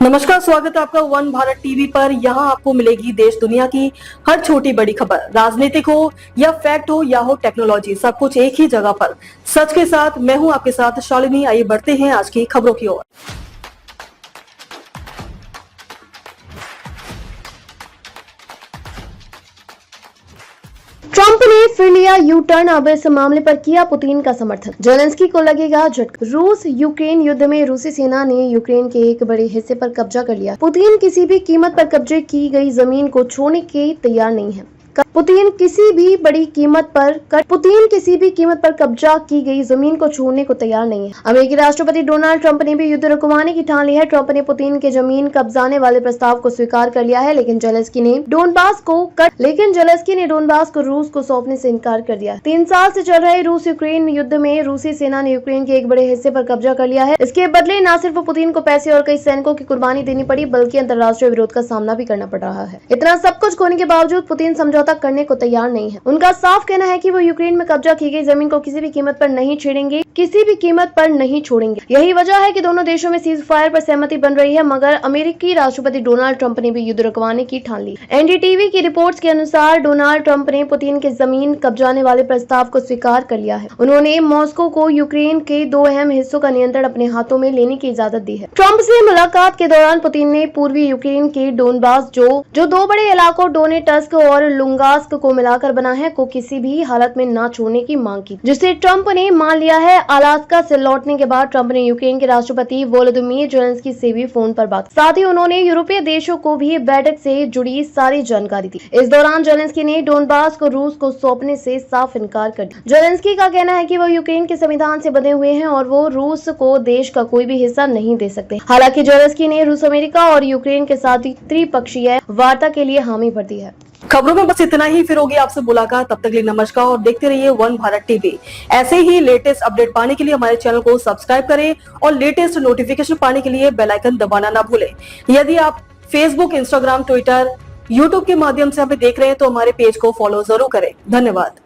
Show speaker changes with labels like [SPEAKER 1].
[SPEAKER 1] नमस्कार, स्वागत है आपका वन भारत टीवी पर। यहाँ आपको मिलेगी देश दुनिया की हर छोटी बड़ी खबर, राजनीतिक हो या फैक्ट हो या हो टेक्नोलॉजी, सब कुछ एक ही जगह पर सच के साथ। मैं हूँ आपके साथ शालिनी। आइए बढ़ते हैं आज की खबरों की ओर।
[SPEAKER 2] ट्रंप ने फिर लिया यू टर्न, अब इस मामले पर किया पुतिन का समर्थन। जेलेंस्की को लगेगा झटका। रूस यूक्रेन युद्ध में रूसी सेना ने यूक्रेन के एक बड़े हिस्से पर कब्जा कर लिया। पुतिन किसी भी कीमत पर कब्जे की गई जमीन को छोड़ने के तैयार नहीं है। पुतिन किसी भी कीमत पर कब्जा की गई जमीन को छोड़ने को तैयार नहीं है। अमेरिकी राष्ट्रपति डोनाल्ड ट्रंप ने भी युद्ध रुकवाने की ठान ली है। ट्रंप ने पुतिन के जमीन कब्जाने वाले प्रस्ताव को स्वीकार कर लिया है, लेकिन जेलेंस्की ने डोनबास को रूस को सौंपने से इनकार कर दिया। 3 साल से चल रहे रूस यूक्रेन युद्ध में रूसी सेना ने यूक्रेन के एक बड़े हिस्से पर कब्जा कर लिया है। इसके बदले न सिर्फ पुतिन को पैसे और कई सैनिकों की कुर्बानी देनी पड़ी, बल्कि अंतर्राष्ट्रीय विरोध का सामना भी करना पड़ रहा है। इतना सब कुछ होने के बावजूद पुतिन समझौता करने को तैयार नहीं है। उनका साफ कहना है कि वो यूक्रेन में कब्जा की गई जमीन को किसी भी कीमत पर नहीं छोड़ेंगे। यही वजह है कि दोनों देशों में सीज फायर पर सहमति बन रही है, मगर अमेरिकी राष्ट्रपति डोनाल्ड ट्रंप ने भी युद्ध रुकवाने की ठान ली। एनडीटीवी की रिपोर्ट्स के अनुसार डोनाल्ड ट्रंप ने पुतिन के जमीन कब्जाने वाले प्रस्ताव को स्वीकार कर लिया है। उन्होंने मॉस्को को यूक्रेन के 2 अहम हिस्सों का नियंत्रण अपने हाथों में लेने की इजाजत दी है। ट्रंप से मुलाकात के दौरान पुतिन ने पूर्वी यूक्रेन के डोनबास, जो 2 बड़े इलाकों डोनेट्स्क और लुगांस्क को मिलाकर बना है, को किसी भी हालत में न छोड़ने की मांग की, जिसे ट्रंप ने मान लिया है। अलास्का से लौटने के बाद ट्रंप ने यूक्रेन के राष्ट्रपति वोलोदिमीर जेलेंस्की से भी फोन पर बात। साथ ही उन्होंने यूरोपीय देशों को भी बैठक से जुड़ी सारी जानकारी दी। इस दौरान जेलेंस्की ने डोनबास को रूस को सौंपने से साफ इनकार कर दिया। जेलेंस्की का कहना है कि वो यूक्रेन के संविधान से बंधे हुए हैं और वो रूस को देश का कोई भी हिस्सा नहीं दे सकते। हालांकि जेलेंस्की ने रूस, अमेरिका और यूक्रेन के साथ त्रिपक्षीय वार्ता के लिए हामी भर दी है।
[SPEAKER 1] खबरों में बस इतना ही, फिर होगी आपसे मुलाकात। तब तक के लिए नमस्कार और देखते रहिए वन भारत टीवी। ऐसे ही लेटेस्ट अपडेट पाने के लिए हमारे चैनल को सब्सक्राइब करें और लेटेस्ट नोटिफिकेशन पाने के लिए बेल आइकन दबाना ना भूलें। यदि आप फेसबुक, इंस्टाग्राम, ट्विटर, यूट्यूब के माध्यम से हमें देख रहे हैं तो हमारे पेज को फॉलो जरूर करें। धन्यवाद।